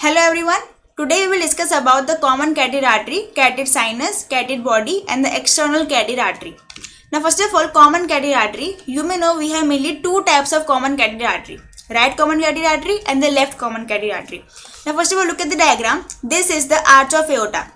Hello everyone. Today we will discuss about the common carotid artery, carotid sinus, carotid body and the external carotid artery. Now first of all, common carotid artery. You may know we have mainly two types of common carotid artery. Right common carotid artery and the left common carotid artery. Now first of all, look at the diagram. This is the arch of aorta.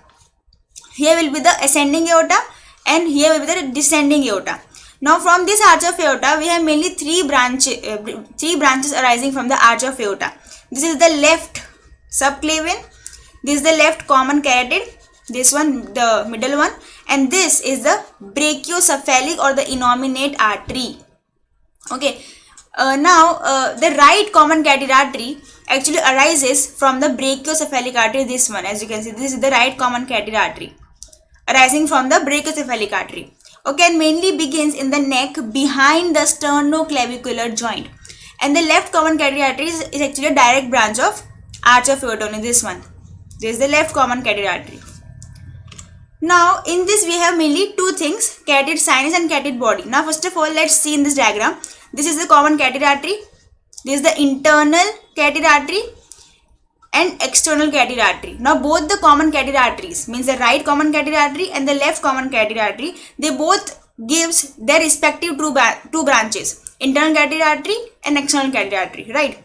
Here will be the ascending aorta and here will be the descending aorta. Now from this arch of aorta, we have mainly three branches arising from the arch of aorta. This is the left subclavian, this is the left common carotid, this one the middle one, and this is the brachiocephalic or the innominate artery. Okay, now the right common carotid artery actually arises from the brachiocephalic artery. This one, as you can see, this is the right common carotid artery arising from the brachiocephalic artery. Okay, and mainly begins in the neck behind the sternoclavicular joint, and the left common carotid artery is actually a direct branch of arch of aorta. Only this one, this is the left common carotid artery. Now in this we have mainly two things, carotid sinus and carotid body. Now first of all, let's see in this diagram. This is the common carotid artery, this is the internal carotid artery and external carotid artery. Now both the common carotid arteries, means the right common carotid artery and the left common carotid artery, they both gives their respective two branches, internal carotid artery and external carotid artery, right?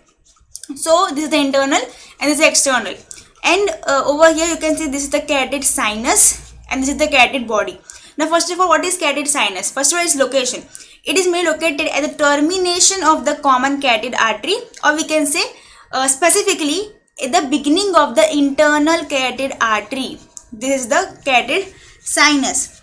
So this is the internal and this is the external, and over here you can see this is the carotid sinus and this is the carotid body. Now first of all, what is carotid sinus? First of all, its location. It is mainly located at the termination of the common carotid artery, or we can say specifically at the beginning of the internal carotid artery. This is the carotid sinus.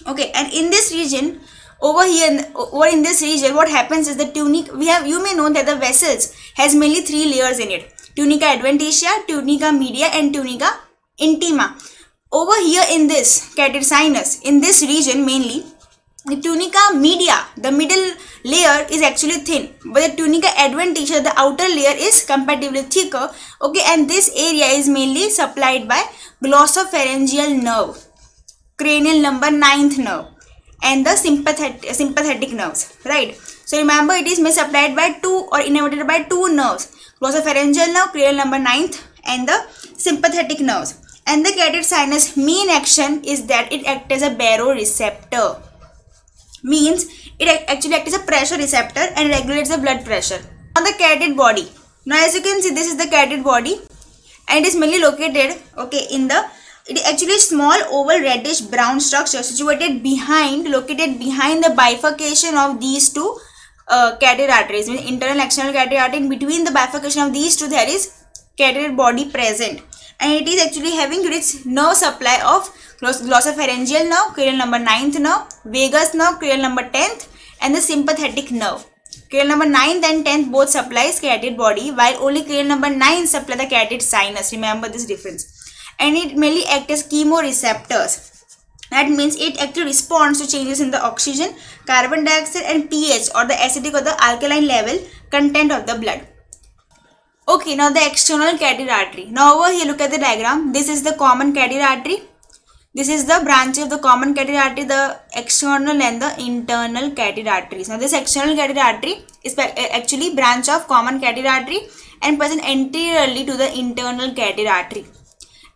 Okay, and in this region, over in this region, what happens is the tunica. You may know that the vessels has mainly three layers in it: tunica adventitia, tunica media and tunica intima. Over here in this carotid sinus, in this region mainly, the tunica media, the middle layer is actually thin, but the tunica adventitia, the outer layer, is comparatively thicker. Okay, and this area is mainly supplied by glossopharyngeal nerve, cranial number 9th nerve, and the sympathetic nerves, right? So remember, it is supplied by two or innervated by two nerves, glossopharyngeal nerve, cranial number 9th, and the sympathetic nerves. And the carotid sinus main action is that it acts as a baroreceptor, means it actually acts as a pressure receptor and regulates the blood pressure. Now the carotid body. Now as you can see, this is the carotid body and it is mainly located, okay, it is actually a small oval reddish brown structure located behind the bifurcation of these two carotid arteries, means internal and external carotid artery. In between the bifurcation of these two, there is carotid body present, and it is actually having rich nerve supply of glossopharyngeal nerve, cranial number 9th nerve, vagus nerve, cranial number 10th, and the sympathetic nerve. Cranial number 9th and 10th both supplies carotid body, while only cranial number 9 supply the carotid sinus. Remember this difference. And it mainly acts as chemoreceptors. That means it actually responds to changes in the oxygen, carbon dioxide and pH, or the acidic or the alkaline level content of the blood. Okay, now the external carotid artery. Now over here, look at the diagram. This is the common carotid artery. This is the branch of the common carotid artery, the external and the internal carotid arteries. Now this external carotid artery is actually branch of common carotid artery and present anteriorly to the internal carotid artery,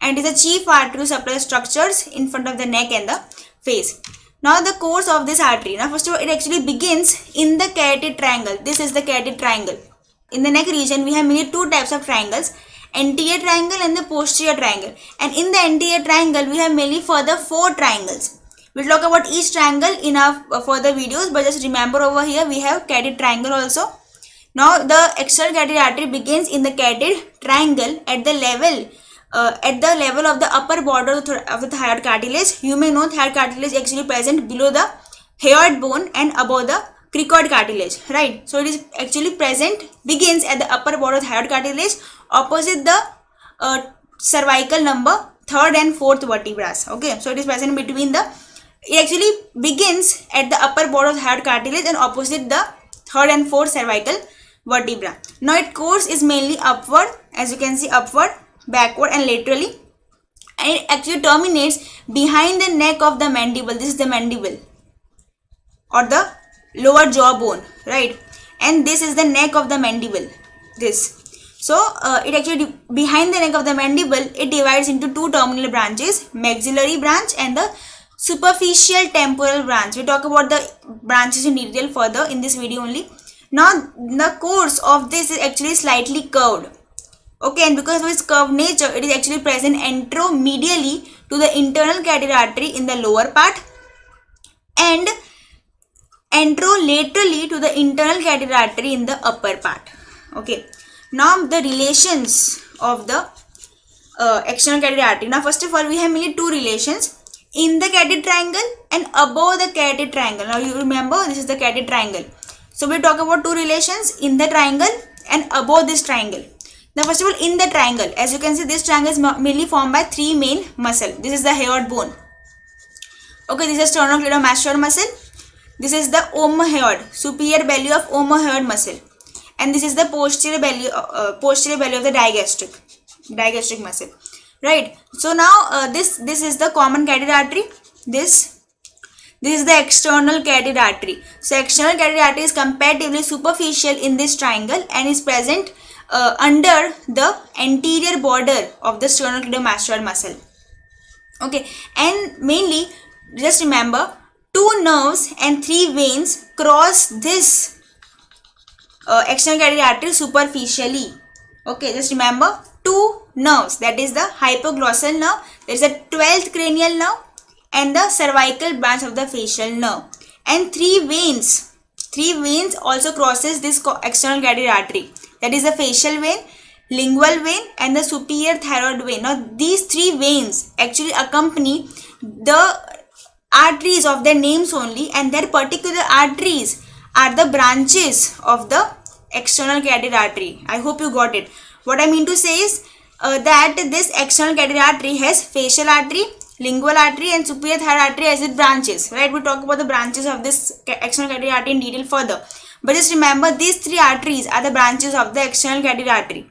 and is a chief artery to supply structures in front of the neck and the face. Now the course of this artery. Now first of all, it actually begins in the carotid triangle. This is the carotid triangle. In the neck region, we have mainly two types of triangles, anterior triangle and the posterior triangle. And in the anterior triangle, we have mainly further 4 triangles. We'll talk about each triangle in our further videos, but just remember over here we have carotid triangle also. Now the external carotid artery begins in the carotid triangle at the level of the upper border of the thyroid cartilage. You may know thyroid cartilage actually present below the hyoid bone and above the cricoid cartilage, right? So it is actually begins at the upper border of thyroid cartilage opposite the cervical number 3rd and 4th vertebrae. Okay, so it is present between it actually begins at the upper border of thyroid cartilage and opposite the 3rd and 4th cervical vertebra. Now its course is mainly upward, as you can see, upward, backward and laterally, and it actually terminates behind the neck of the mandible. This is the mandible or the lower jaw bone, right? And this is the neck of the mandible, this. So it actually behind the neck of the mandible, it divides into two terminal branches, maxillary branch and the superficial temporal branch. We talk about the branches in detail further in this video only. Now the course of this is actually slightly curved. Okay, and because of its curved nature, it is actually present anteromedially to the internal carotid artery in the lower part and anterolaterally to the internal carotid artery in the upper part. Okay, now the relations of the external carotid artery. Now first of all, we have mainly two relations, in the carotid triangle and above the carotid triangle. Now you remember, this is the carotid triangle. So we talk about two relations, in the triangle and above this triangle. Now first of all, in the triangle, as you can see, this triangle is mainly formed by three main muscles. This is the hyoid bone. Okay, this is sternocleidomastoid muscle. This is the omohyoid, superior belly of omohyoid muscle, and this is the posterior belly of the digastric muscle. Right. So now this is the common carotid artery. This is the external carotid artery. So external carotid artery is comparatively superficial in this triangle and is present under the anterior border of the sternocleidomastoid muscle. Okay, and mainly just remember, two nerves and three veins cross this external carotid artery superficially. Okay, just remember, two nerves, that is the hypoglossal nerve, there is a 12th cranial nerve and the cervical branch of the facial nerve, and three veins also crosses this external carotid artery, that is the facial vein, lingual vein and the superior thyroid vein. Now these three veins actually accompany the arteries of their names only, and their particular arteries are the branches of the external carotid artery. I hope you got it. What I mean to say is that this external carotid artery has facial artery, lingual artery and superior thyroid artery as its branches. Right, we'll talk about the branches of this external carotid artery in detail further. But just remember, these three arteries are the branches of the external carotid artery.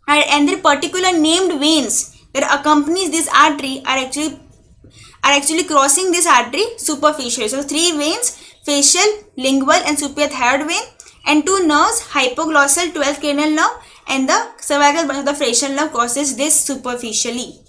Right, and the particular named veins that accompanies this artery are actually crossing this artery superficially. So three veins, facial, lingual and superior thyroid vein, and two nerves, hypoglossal 12th cranial nerve and the cervical branch of the facial nerve crosses this superficially.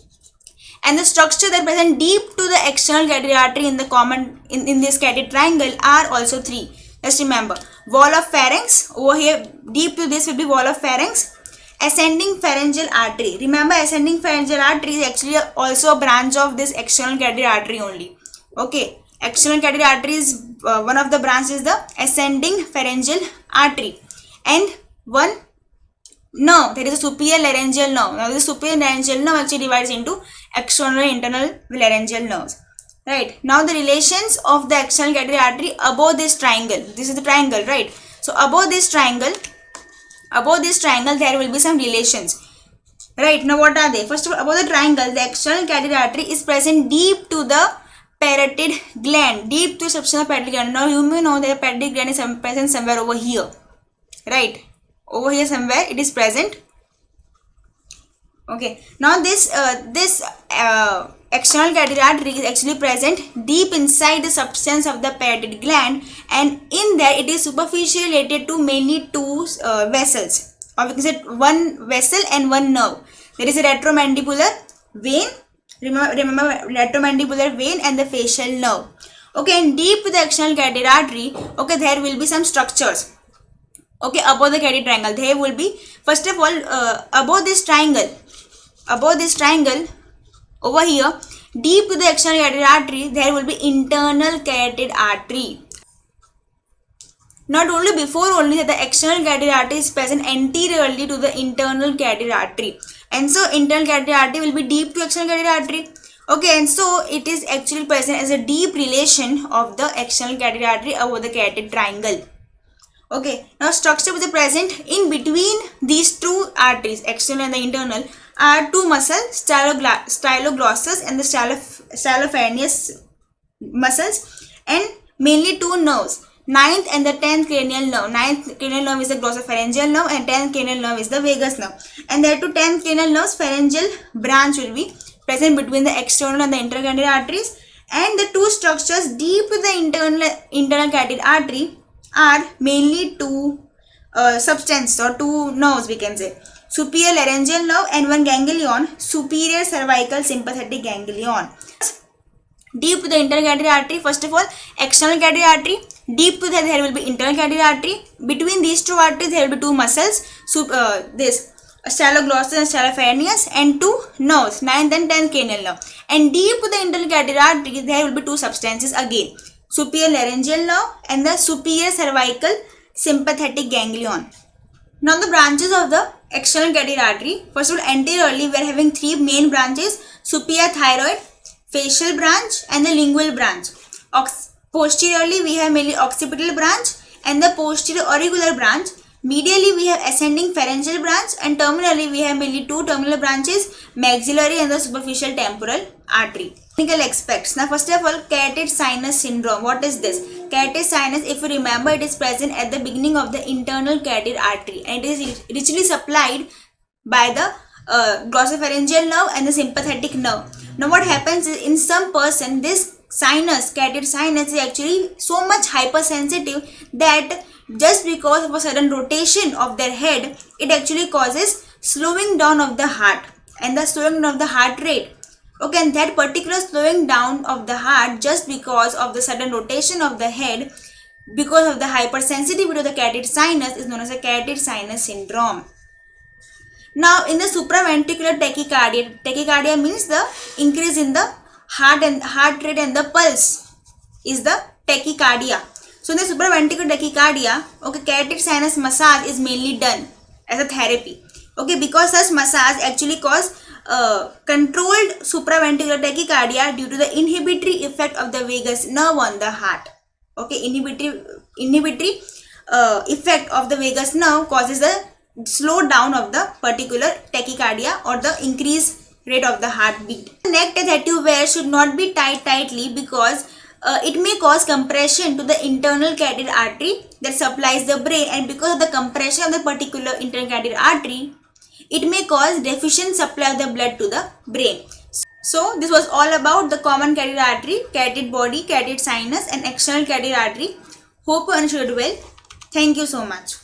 And the structure that present deep to the external carotid artery in the common in this carotid triangle are also three. Just remember, wall of pharynx, over here deep to this will be wall of pharynx, ascending pharyngeal artery. Remember, ascending pharyngeal artery is actually also a branch of this external carotid artery only. Okay, external carotid artery is one of the branches, the ascending pharyngeal artery, and one nerve, that is a superior laryngeal nerve. Now this superior laryngeal nerve actually divides into external and internal laryngeal nerves. Right, now the relations of the external carotid artery above this triangle. This is the triangle, right? So above this triangle there will be some relations. Right, now what are they? First of all, above the triangle, the external carotid artery is present deep to the parotid gland, deep to substance of parotid gland. Now you may know that the parotid gland is present somewhere over here. Right, over here somewhere it is present. Okay, now this external carotid artery is actually present deep inside the substance of the parotid gland, and in there it is superficially related to mainly two vessels, or we can say one vessel and one nerve. There is a retromandibular vein, remember retromandibular vein and the facial nerve. Okay, and deep to the external carotid artery, okay, there will be some structures. Okay, above the carotid triangle there will be, first of all, above this triangle over here, deep to the external carotid artery, there will be internal carotid artery. Not only before only that the external carotid artery is present anteriorly to the internal carotid artery, and so internal carotid artery will be deep to external carotid artery. Okay, and so it is actually present as a deep relation of the external carotid artery above the carotid triangle. Okay, now structure which is present in between these two arteries, external and the internal, are two muscles, styloglossus and the stylopharyngeus muscles, and mainly two nerves, 9th and the 10th cranial nerve. 9th cranial nerve is the glossopharyngeal nerve and 10th cranial nerve is the vagus nerve. And there are two 10th cranial nerves, pharyngeal branch will be present between the external and the internal carotid arteries, and the two structures deep to the internal carotid artery are mainly two substances or two nerves, we can say. superior laryngeal nerve, and one ganglion, superior cervical sympathetic ganglion. Deep to the internal carotid artery, first of all, external carotid artery. Deep to that there will be internal carotid artery. Between these two arteries there will be two muscles, this staloglossus and stalopharineus, and two nerves, 9th and 10th cranial nerve. And deep to the internal carotid artery there will be two substances again, superior laryngeal nerve and the superior cervical sympathetic ganglion. Now the branches of the external carotid artery. First of all, anteriorly we are having three main branches, superior thyroid, facial branch, and the lingual branch. Posteriorly we have mainly occipital branch and the posterior auricular branch. Medially we have ascending pharyngeal branch, and terminally we have mainly two terminal branches, maxillary and the superficial temporal artery. Clinical aspects. Now first of all, carotid sinus syndrome. What is this? Carotid sinus, if you remember, it is present at the beginning of the internal carotid artery, and it is richly supplied by the glossopharyngeal nerve and the sympathetic nerve. Now what happens is, in some person, this sinus, carotid sinus, is actually so much hypersensitive that just because of a sudden rotation of their head, it actually causes slowing down of the heart and the slowing down of the heart rate. Okay, and that particular slowing down of the heart just because of the sudden rotation of the head because of the hypersensitivity of the carotid sinus is known as a carotid sinus syndrome. Now in the supraventricular tachycardia, tachycardia means the increase in the heart rate and the pulse is the tachycardia. So in the supraventricular tachycardia, okay, carotid sinus massage is mainly done as a therapy. Okay, because such massage actually cause controlled supraventricular tachycardia due to the inhibitory effect of the vagus nerve on the heart. Okay, inhibitory effect of the vagus nerve causes the slow down of the particular tachycardia or the increased rate of the heartbeat. The necktie that you wear should not be tied tightly because it may cause compression to the internal carotid artery that supplies the brain, and because of the compression of the particular internal carotid artery, it may cause deficient supply of the blood to the brain. So this was all about the common carotid artery, carotid body, carotid sinus, and external carotid artery. Hope you understood well. Thank you so much.